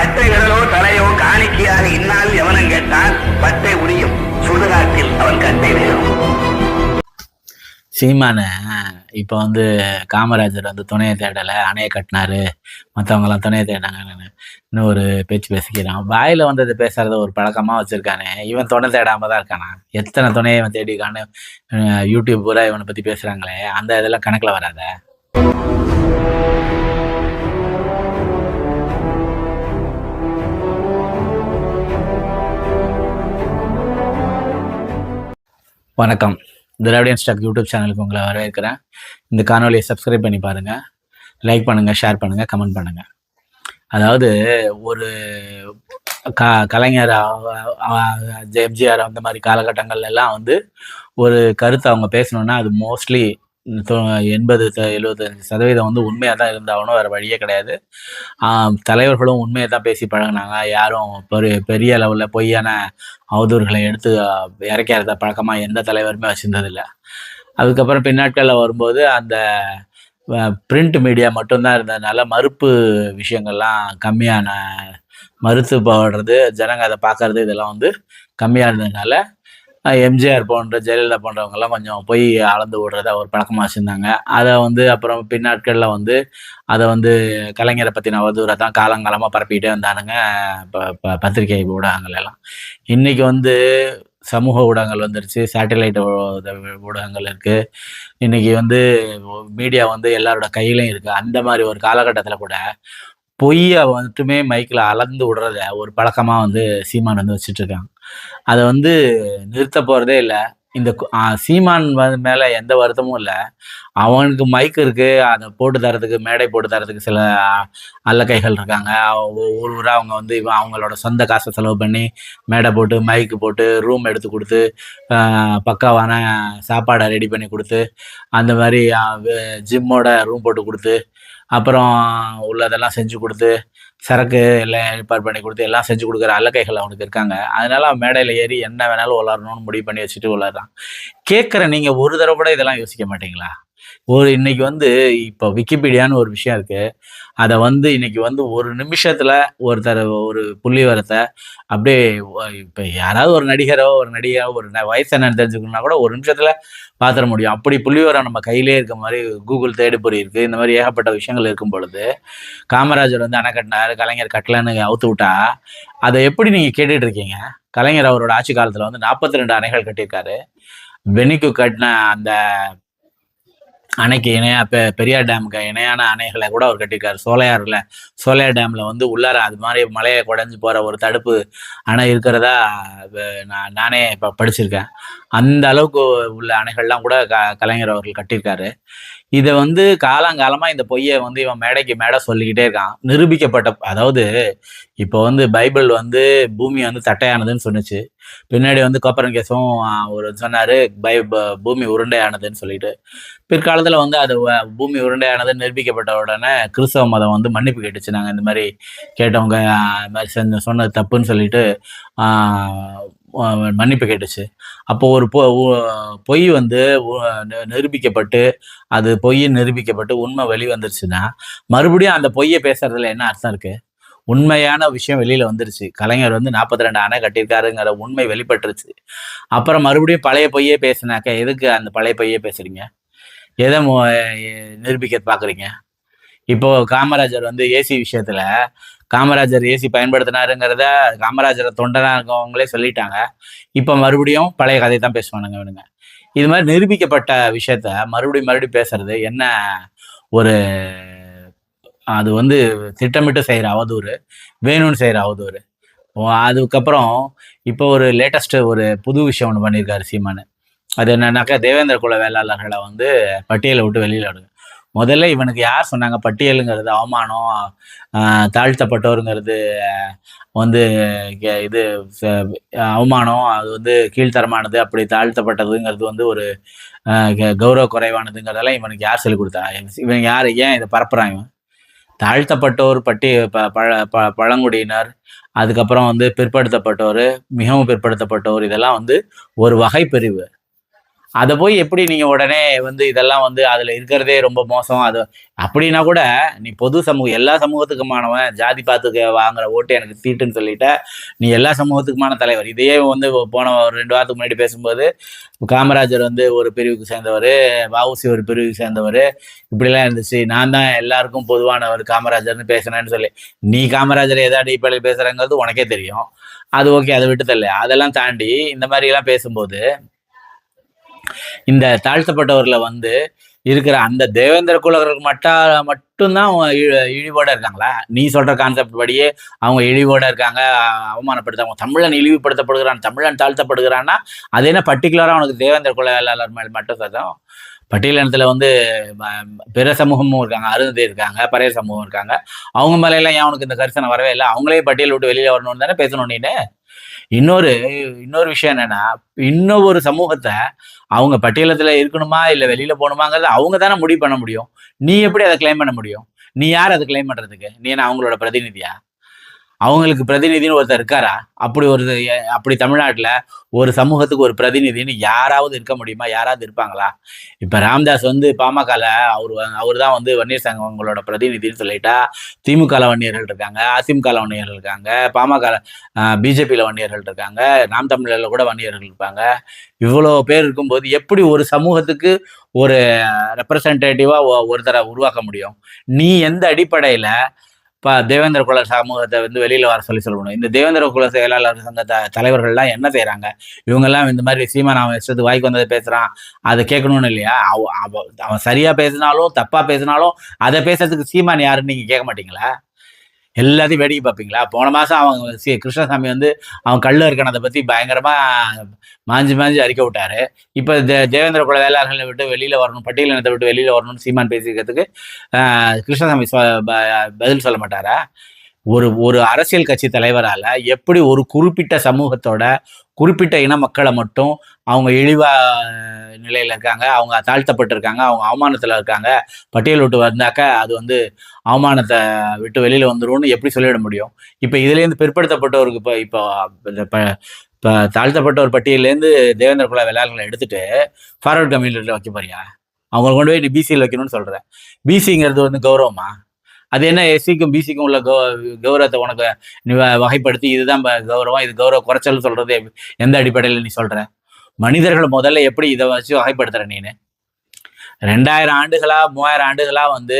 பட்டை விரலோ தலையோ காணிக்கையாக இந்நாள் எவனும் கேட்டால் பட்டை உரியும் சுடுகாட்டில் அவன் கட்டை வேறும். சீமான இப்போ வந்து காமராஜர் வந்து துணையை தேடலை, அணையை கட்டினாரு, மற்றவங்கெல்லாம் துணையை தேடாங்கன்னு இன்னும் ஒரு பேச்சு பேசிக்கிறான். வாயில் வந்தது பேசுறத ஒரு பழக்கமாக வச்சுருக்கானே, இவன் துணை தேடாமல் தான் இருக்கானா? எத்தனை துணையை இவன் தேடிக்கான்னு யூடியூப் பூரா இவனை பற்றி பேசுகிறாங்களே, அந்த இதெல்லாம் கணக்கில் வராத. வணக்கம். திராவிடியன் ஸ்டாக் யூடியூப் சேனலுக்கு உங்களை வரவேற்கிறேன். இந்த காணொலியை சப்ஸ்கிரைப் பண்ணி பாருங்கள், லைக் பண்ணுங்கள், ஷேர் பண்ணுங்கள், கமெண்ட் பண்ணுங்கள். அதாவது ஒரு கலைஞர், எம்ஜிஆர் அந்த மாதிரி காலகட்டங்கள்லாம் வந்து ஒரு கருத்தை அவங்க பேசணுன்னா அது மோஸ்ட்லி 80-75% வந்து உண்மையாக தான் இருந்தாகணும், வேறு வழியே கிடையாது. தலைவர்களும் உண்மையை தான் பேசி பழகினாங்க. யாரும் பெரிய லெவலில் பொய்யான அவதூறுகளை எடுத்து இறக்கிறத பழக்கமாக எந்த தலைவருமே வச்சுருந்ததில்லை. அதுக்கப்புறம் பின்னாட்களில் வரும்போது அந்த பிரிண்ட் மீடியா மட்டும்தான் இருந்ததுனால மறுப்பு விஷயங்கள்லாம் கம்மியான, மறுத்து போடுறது, ஜனங்க அதை பார்க்கறது இதெல்லாம் வந்து கம்மியாக இருந்ததுனால எம்ஜிஆர் போன்ற, ஜெயலலிதா போன்றவங்கெல்லாம் கொஞ்சம் போய் அளந்து விடுறத ஒரு பழக்கமாக வச்சுருந்தாங்க. அதை வந்து அப்புறம் பின்னாட்களில் வந்து அதை வந்து கலைஞரை பற்றின அவதூறை தான் காலங்காலமாக பரப்பிக்கிட்டே வந்தானுங்க பத்திரிகை ஊடகங்கள் எல்லாம். இன்றைக்கி வந்து சமூக ஊடகங்கள் வந்துருச்சு, சேட்டலைட் ஊடகங்கள் இருக்குது. இன்றைக்கி வந்து மீடியா வந்து எல்லாரோட கையிலையும் இருக்குது. அந்த மாதிரி ஒரு காலகட்டத்தில் கூட பொய்யை மட்டுமே மைக்கில் அளந்து விடுறத ஒரு பழக்கமாக வந்து சீமான் வந்து வச்சுட்ருக்காங்க. அதை வந்து நிறுத்த போகிறதே இல்லை. இந்த சீமான் மேலே எந்த வருத்தமும் இல்லை. அவனுக்கு மைக் இருக்குது, அதை போட்டு தரத்துக்கு, மேடை போட்டு தரத்துக்கு சில அல்லக்கைகள் இருக்காங்க. ஊராக அவங்க வந்து அவங்களோட சொந்த காசை செலவு பண்ணி மேடை போட்டு, மைக்கு போட்டு, ரூம் எடுத்து கொடுத்து, பக்காவான சாப்பாடை ரெடி பண்ணி கொடுத்து, அந்த மாதிரி ஜிம்மோட ரூம் போட்டு கொடுத்து, அப்புறம் உள்ளதெல்லாம் செஞ்சு கொடுத்து, சரக்கு எல்லாம் ஏற்பாடு பண்ணி கொடுத்து, எல்லாம் செஞ்சு கொடுக்குற அல்லக்கைகள் அவனுக்கு இருக்காங்க. அதனால அவன் மேடையில் ஏறி என்ன வேணாலும் விளாட்ணுன்னு முடிவு பண்ணி வச்சுட்டு விளாட்றான். கேட்குற நீங்கள் ஒரு தடவை கூட இதெல்லாம் யோசிக்க மாட்டீங்களா? இன்னைக்கு வந்து இப்போ விக்கிபீடியான்னு ஒரு விஷயம் இருக்குது. அதை வந்து இன்னைக்கு வந்து ஒரு நிமிஷத்தில் ஒரு புள்ளி வரத்தை அப்படியே, இப்போ யாராவது ஒரு நடிகரோ ஒரு நடிகரோ ஒரு வயசு என்னன்னு தெரிஞ்சுக்கணுன்னா கூட ஒரு நிமிஷத்தில் பார்த்துட முடியும். அப்படி புள்ளிவரம் நம்ம கையிலே இருக்க மாதிரி கூகுள் தேடுபொறி இருக்குது. இந்த மாதிரி ஏகப்பட்ட விஷயங்கள் இருக்கும் பொழுது காமராஜர் வந்து அணை கட்டினார், கலைஞர் கட்டலன்னு அவுத்து விட்டா அதை எப்படி நீங்கள் கேட்டுட்டு இருக்கீங்க? கலைஞர் அவரோட ஆட்சி காலத்தில் வந்து 42 அணைகள் கட்டியிருக்காரு. பெனிக்கு கட்டின அந்த அணைக்கு இணையாக பெரியார் டேமுக்கு இணையான அணைகளை கூட அவர் கட்டியிருக்காரு. சோலையார் டேமில் வந்து உள்ளார அது மாதிரி மலையை குடைஞ்சு போகிற ஒரு தடுப்பு அணை இருக்கிறதா நானே இப்போ படிச்சிருக்கேன். அந்த அளவுக்கு உள்ள அணைகள்லாம் கூட கலைஞர் அவர்கள் கட்டியிருக்காரு. இதை வந்து காலங்காலமாக இந்த பொய்யை வந்து இவன் மேடைக்கு மேடை சொல்லிக்கிட்டே இருக்கான். நிரூபிக்கப்பட்ட, அதாவது இப்போ வந்து பைபிள் வந்து பூமி வந்து தட்டையானதுன்னு சொன்னிச்சு. பின்னாடி வந்து கோப்பரன் கேஸும் ஒரு சொன்னார் பூமி உருண்டையானதுன்னு சொல்லிட்டு. பிற்காலத்தில் வந்து அது பூமி உருண்டையானதுன்னு நிரூபிக்கப்பட்ட உடனே கிறிஸ்தவ மதம் வந்து மன்னிப்பு கேட்டுச்சு. நாங்கள் இந்த மாதிரி கேட்டவங்க மாதிரி சொன்னது தப்புன்னு சொல்லிட்டு மன்னிப்பு கேட்டுச்சு. அப்போ ஒரு பொய் வந்து நிரூபிக்கப்பட்டு, அது பொய் நிரூபிக்கப்பட்டு உண்மை வெளிவந்துருச்சுன்னா மறுபடியும் அந்த பொய்யை பேசுறதுல என்ன அர்த்தம் இருக்கு? உண்மையான விஷயம் வெளியில வந்துருச்சு. கலைஞர் வந்து 42 அணை கட்டியிருக்காருங்கிற உண்மை வெளிப்பட்டுருச்சு. அப்புறம் மறுபடியும் பழைய பொய்யே பேசினாக்க எதுக்கு அந்த பழைய பொய்யே பேசுறீங்க? எதை நிரூபிக்க பார்க்குறீங்க? இப்போ காமராஜர் வந்து ஏசி விஷயத்துல காமராஜர் ஏசி பயன்படுத்தினாருங்கிறத காமராஜரை தொண்டனா இருக்கவங்களே சொல்லிட்டாங்க. இப்போ மறுபடியும் பழைய கதை தான் பேசுவானுங்க இவனுங்க. இது மாதிரி நிரூபிக்கப்பட்ட விஷயத்த மறுபடியும் பேசுறது என்ன? ஒரு அது வந்து திட்டமிட்டு செய்கிற அவதூறு, வேணும்னு செய்கிற அவதூறு. அதுக்கப்புறம் இப்போ ஒரு லேட்டஸ்ட்டு ஒரு புது விஷயம் ஒன்று பண்ணியிருக்காரு சீமானு. அது என்னன்னாக்கா, தேவேந்திர குல வேளாளர்களை வந்து பட்டியலை விட்டு வெளியில் விடுங்க. முதல்ல இவனுக்கு யார் சொன்னாங்க பட்டியலுங்கிறது அவமானம், தாழ்த்தப்பட்டோருங்கிறது வந்து இது அவமானம், அது வந்து கீழ்த்தரமானது, அப்படி தாழ்த்தப்பட்டதுங்கிறது வந்து ஒரு கௌரவ குறைவானதுங்கிறதெல்லாம் இவனுக்கு யார் சொல்லிக் கொடுத்தா? இவன் யார்? ஏன் இதை பரப்புறாங்க? தாழ்த்தப்பட்டோர், பழங்குடியினர், அதுக்கப்புறம் வந்து பிற்படுத்தப்பட்டோர், மிகவும் பிற்படுத்தப்பட்டோர், இதெல்லாம் வந்து ஒரு வகை பிரிவு. அதை போய் எப்படி நீங்க உடனே வந்து இதெல்லாம் வந்து அதுல இருக்கிறதே ரொம்ப மோசம் அது அப்படின்னா கூட நீ பொது சமூகம் எல்லா சமூகத்துக்குமானவன் ஜாதி பார்த்து வாங்குற ஓட்டு எனக்கு சீட்டுன்னு சொல்லிட்ட நீ எல்லா சமூகத்துக்குமான தலைவர். இதையே வந்து போன ஒரு 2 வாரத்துக்கு முன்னாடி பேசும்போது காமராஜர் வந்து ஒரு பிரிவுக்கு சேர்ந்தவர், வஉசி ஒரு பிரிவுக்கு சேர்ந்தவர், இப்படிலாம் இருந்துச்சு. நான் தான் எல்லாருக்கும் பொதுவானவர் காமராஜர்னு பேசுனேன்னு சொல்லி நீ காமராஜரை எதா அடிப்படையில் பேசுறங்கிறது உனக்கே தெரியும். அது ஓகே, அதை விட்டு தள்ளு. அதெல்லாம் தாண்டி இந்த மாதிரி எல்லாம் பேசும்போது இந்த தாழ்த்தப்பட்டவர்ல வந்து இருக்கிற அந்த தேவேந்திர குலகர்களுக்கு மட்டும்தான் அவங்க இழிவோட இருக்காங்களா? நீ சொல்ற கான்செப்ட் படியே அவங்க இழிவோட இருக்காங்க, அவமானப்படுத்தாங்க. தமிழன் இழிவுபடுத்தப்படுகிறான், தமிழன் தாழ்த்தப்படுகிறான்னா அது என்ன பர்டிகுலரா அவனுக்கு தேவேந்திர குல வேளாளர் மேல் மட்டும் சதம்? பட்டியலினத்துல வந்து பிற சமூகமும் இருக்காங்க, அருந்ததி இருக்காங்க, பறைய சமூகம் இருக்காங்க. அவங்க மேலையெல்லாம் ஏன் அவனுக்கு இந்த கரிசனை வரவே இல்லை? அவங்களே பட்டியல் விட்டு வெளியில வரணும்னு தானே பேசணும் நீனு. இன்னொரு இன்னொரு விஷயம் என்னன்னா, இன்னொரு சமூகத்தை அவங்க பட்டியலத்துல இருக்கணுமா இல்ல வெளியில போகணுமாங்கிறத அவங்க தானே முடிவு பண்ண முடியும். நீ எப்படி அதை கிளைம் பண்ண முடியும்? நீ யார் அதை கிளைம் பண்றதுக்கு? நீ என்ன அவங்களோட பிரதிநிதியா? அவங்களுக்கு பிரதிநிதின்னு ஒருத்தர் இருக்காரா? அப்படி தமிழ்நாட்டுல ஒரு சமூகத்துக்கு ஒரு பிரதிநிதின்னு யாராவது இருக்க முடியுமா? யாராவது இருப்பாங்களா? இப்ப ராமதாஸ் வந்து பாமகல அவர் தான் வந்து வன்னியர் சங்கங்களோட பிரதிநிதின்னு சொல்லிட்டா, திமுக வன்னியர்கள் இருக்காங்க, அதிமுக வன்னியர்கள் இருக்காங்க, பாமக பிஜேபியில வன்னியர்கள் இருக்காங்க, நாம் தமிழர்ல கூட வன்னியர்கள் இருப்பாங்க. இவ்வளோ பேர் இருக்கும்போது எப்படி ஒரு சமூகத்துக்கு ஒரு ரெப்ரசன்டேட்டிவா ஒருத்தரை உருவாக்க முடியும்? நீ எந்த அடிப்படையில தேவேந்திர குல சமூகத்தை வந்து வெளியில வர சொல்லணும்? இந்த தேவேந்திர குல செயலாளர் சங்க தலைவர்கள்லாம் என்ன செய்யறாங்க? இவங்கெல்லாம் இந்த மாதிரி சீமான் அவன் இஷ்டத்துக்கு வாய்க்கு வந்ததை பேசுறான், அதை கேட்கணும்னு இல்லையா? அவன் சரியா பேசினாலும் தப்பா பேசினாலும் அதை பேசுறதுக்கு சீமான் யாருன்னு நீங்க கேட்க மாட்டீங்களா? எல்லாத்தையும் வேடிக்கை பார்ப்பீங்களா? போன மாசம் அவன் கிருஷ்ணசாமி வந்து அவன் கள்ள இருக்கனதை பத்தி பயங்கரமா மாஞ்சி அறிக்கை விட்டாரு. இப்ப தேவேந்திர குல வேளாளர்களை விட்டு வெளியில வரணும், பட்டியலினத்தை விட்டு வெளியில வரணும்னு சீமான் பேசிக்கிறதுக்கு கிருஷ்ணசாமி பதில் சொல்ல மாட்டாரா? ஒரு அரசியல் கட்சி தலைவரால எப்படி ஒரு குறிப்பிட்ட சமூகத்தோட குறிப்பிட்ட இன மக்களை மட்டும் அவங்க இழிவா நிலையில இருக்காங்க, அவங்க தாழ்த்தப்பட்டிருக்காங்க, அவங்க அவமானத்துல இருக்காங்க, பட்டியல் விட்டு வந்தாக்க அது வந்து அவமானத்தை விட்டு வெளியில வந்துரும்னு எப்படி சொல்லிட முடியும்? இப்ப இதுல இருந்து பிற்படுத்தப்பட்டவருக்கு இப்போ தாழ்த்தப்பட்ட ஒரு பட்டியலேருந்து தேவேந்திர குல வேளாளர்களை எடுத்துட்டு ஃபார்வர்ட் கம்யூனிட்டியில் வைக்க போறியா? அவங்க கொண்டு போய் நீ பிசியில் வைக்கணும்னு சொல்ற. பிசிங்கிறது வந்து கௌரவமா? அது என்ன எஸ்சிக்கும் பிசிக்கும் உள்ள கௌரவத்தை உனக்கு நீ வகைப்படுத்தி இதுதான் கௌரவம், இது கௌரவ குறைச்சல் சொல்றது எந்த அடிப்படையில் நீ சொல்ற? மனிதர்களை முதல்ல எப்படி இதை வச்சு வகைப்படுத்துற நீனு? 2000 ஆண்டுகளா 3000 ஆண்டுகளா வந்து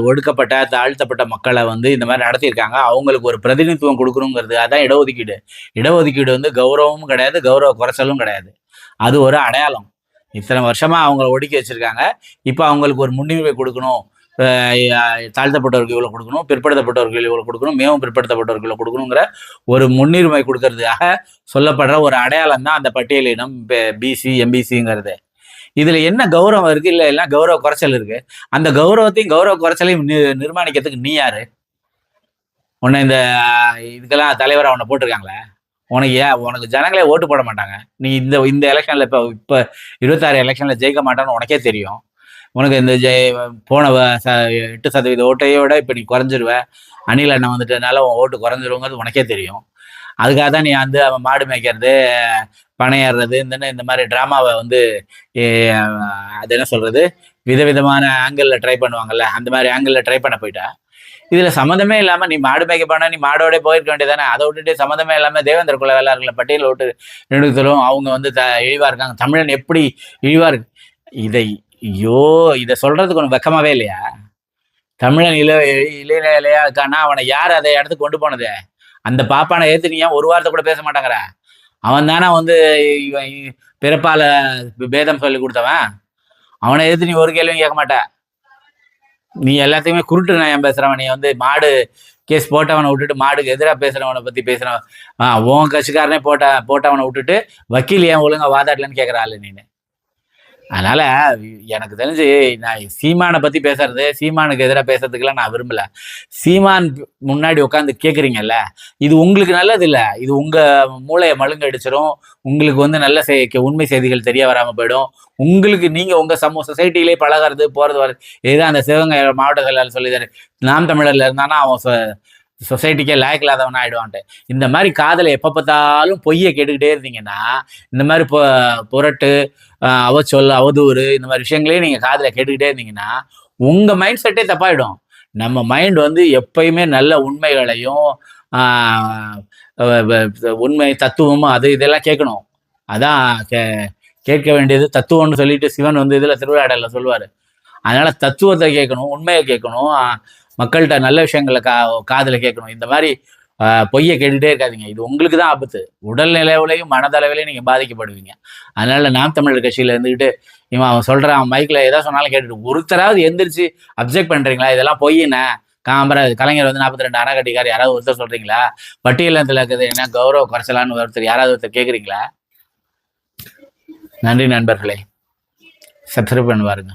ஒடுக்கப்பட்ட தாழ்த்தப்பட்ட மக்களை வந்து இந்த மாதிரி நடத்தியிருக்காங்க. அவங்களுக்கு ஒரு பிரதிநிதித்துவம் கொடுக்கணுங்கிறது அதான் இடஒதுக்கீடு. இடஒதுக்கீடு வந்து கௌரவமும் கிடையாது, கௌரவ குறைச்சலும் கிடையாது. அது ஒரு அடையாளம். இத்தனை வருஷமா அவங்கள ஒடுக்கி வச்சிருக்காங்க. இப்ப அவங்களுக்கு ஒரு முன்னுரிமை கொடுக்கணும், தாழ்த்தப்பட்டவருக்கு இவ்வளவு கொடுக்கணும், பிற்படுத்தப்பட்டவர்கள் இவ்வளவு கொடுக்கணும், மிகவும் பிற்படுத்தப்பட்டவர்கள் இவ்வளவு கொடுக்கணுங்கிற ஒரு முன்னுரிமை கொடுக்கறதுக்காக சொல்லப்படுற ஒரு அடையாளம் தான் அந்த பட்டியலினம் பிசி எம்பிசிங்கிறது. இதுல என்ன கௌரவம் இருக்கு? இல்ல எல்லாம் கௌரவ குறைச்சல் இருக்கு. அந்த கௌரவத்தையும் கௌரவ குறைச்சலையும் நிர்மாணிக்கிறதுக்கு நீ யாரு? உன்னை இந்த இதுக்கெல்லாம் தலைவரா உன்னை போட்டிருக்காங்களே, உனக்கு ஜனங்களே ஓட்டு போட மாட்டாங்க. நீ இந்த எலெக்ஷன்ல இப்ப 26 எலெக்ஷன்ல ஜெயிக்க மாட்டான்னு உனக்கே தெரியும். உனக்கு இந்த போன 8% ஓட்டையோட இப்ப நீ குறைஞ்சிருவ. அணில் அண்ணன் வந்துட்டதுனால உன் ஓட்டு குறைஞ்சிருவங்கிறது உனக்கே தெரியும். அதுக்காக தான் நீ வந்து அவன் மாடு மேய்க்கிறது, பனையேறது, இந்த மாதிரி டிராமாவை வந்து அது என்ன சொல்றது, விதவிதமான ஆங்கிள் ட்ரை பண்ணுவாங்கல்ல, அந்த மாதிரி ஆங்கிள் ட்ரை பண்ண போயிட்டா. இதுல சம்மந்தமே இல்லாம நீ மாடு மேய்க்க போனா நீ மாடோட போயிருக்க வேண்டியதானே? அதை விட்டுட்டு சம்மந்தமே இல்லாம தேவேந்திர குல வேளாளர்களை பட்டியல் விட்டு நிறுத்தலும் அவங்க வந்து இழிவா இருக்காங்க, தமிழன் எப்படி இழிவா இருக்கு, இதை சொல்றதுக்கு ஒன்று வெக்கமாவே இல்லையா? தமிழன் இளையா இருக்கான்னா அவனை யார் அதை இடத்துக்கு கொண்டு போனது? அந்த பாப்பானை ஏத்து நீ ஏன் ஒரு வாரத்தை கூட பேச மாட்டாங்கிற? அவன் தானே வந்து பிறப்பால பேதம் சொல்லி கொடுத்தவன். அவனை எதிர்த்து நீ ஒரு கேள்வியும் கேட்க மாட்ட. நீ எல்லாத்தையுமே குருட்டு நான் பேசுறவன். நீ வந்து மாடு கேஸ் போட்டவனை விட்டுட்டு மாடுக்கு எதிராக பேசுறவனை பத்தி பேசுறவன், உன் கட்சிக்காரனே போட்டவனை விட்டுட்டு வக்கீல் ஏன் ஒழுங்கா வாதாடலன்னு கேட்கிற ஆளு நீனு. அதனால எனக்கு தெரிஞ்சு நான் சீமானை பத்தி பேசுறது, சீமானுக்கு எதிராக பேசுறதுக்கெல்லாம் நான் விரும்பல. சீமான் முன்னாடி உட்காந்து கேட்குறீங்கல்ல, இது உங்களுக்கு நல்லது இல்லை. இது உங்க மூளையை மழுங்க அடிச்சிடும். உங்களுக்கு வந்து நல்ல உண்மை செய்திகள் தெரிய வராம போயிடும். உங்களுக்கு நீங்க உங்க சொசைட்டிலே பழகிறது போறது வர்றது. இதுதான் அந்த சிவகங்கை மாவட்ட செயலாளர் சொல்லிதாரு, நாம் தமிழர்ல இருந்தானா அவன் சொசைட்டிக்கே லாயக் இல்லாதவனா ஆயிடுவான்ட்டு. இந்த மாதிரி காதலை எப்போ பார்த்தாலும் பொய்யை கேட்டுக்கிட்டே இருந்தீங்கன்னா, இந்த மாதிரி புரட்டு, அவச்சொல், அவதூறு இந்த மாதிரி விஷயங்களே நீங்கள் காதில் கேட்டுக்கிட்டே இருந்தீங்கன்னா, உங்கள் மைண்ட் செட்டே தப்பாயிடும். நம்ம மைண்ட் வந்து எப்பயுமே நல்ல உண்மைகளையும் உண்மை தத்துவமும் அது இதெல்லாம் கேட்கணும். அதான் கேட்க வேண்டியது தத்துவம்னு சொல்லிட்டு சிவன் வந்து இதில் திருவிழாடல சொல்லுவார். அதனால தத்துவத்தை கேட்கணும், உண்மையை கேட்கணும், மக்கள்கிட்ட நல்ல விஷயங்களை காதில் கேட்கணும். இந்த மாதிரி பொய்யை கேட்டுகிட்டே இருக்காதிங்க. இது உங்களுக்கு தான் ஆபத்து. உடல் நிலவிலையும் மனதளவிலையும் நீங்கள் பாதிக்கப்படுவீங்க. அதனால நாம் தமிழர் கட்சியில் இருந்துக்கிட்டு அவன் சொல்கிறான் மைக்கில் எதாவது சொன்னாலும் கேட்டுட்டு ஒருத்தராவது எந்திரிச்சு அப்ஜெக்ட் பண்ணுறீங்களா? இதெல்லாம் பொய்யினே கலைஞர் வந்து 42 அணை கட்டிக்கார் யாராவது ஒருத்தர் சொல்கிறீங்களா? பட்டியலத்தில் இருக்குது என்ன கௌரவ குறைச்சலான்னு ஒருத்தர் யாராவது ஒருத்தர் கேட்குறீங்களா? நன்றி நண்பர்களே, சப்ஸ்கிரைப் பண்ணி பாருங்க.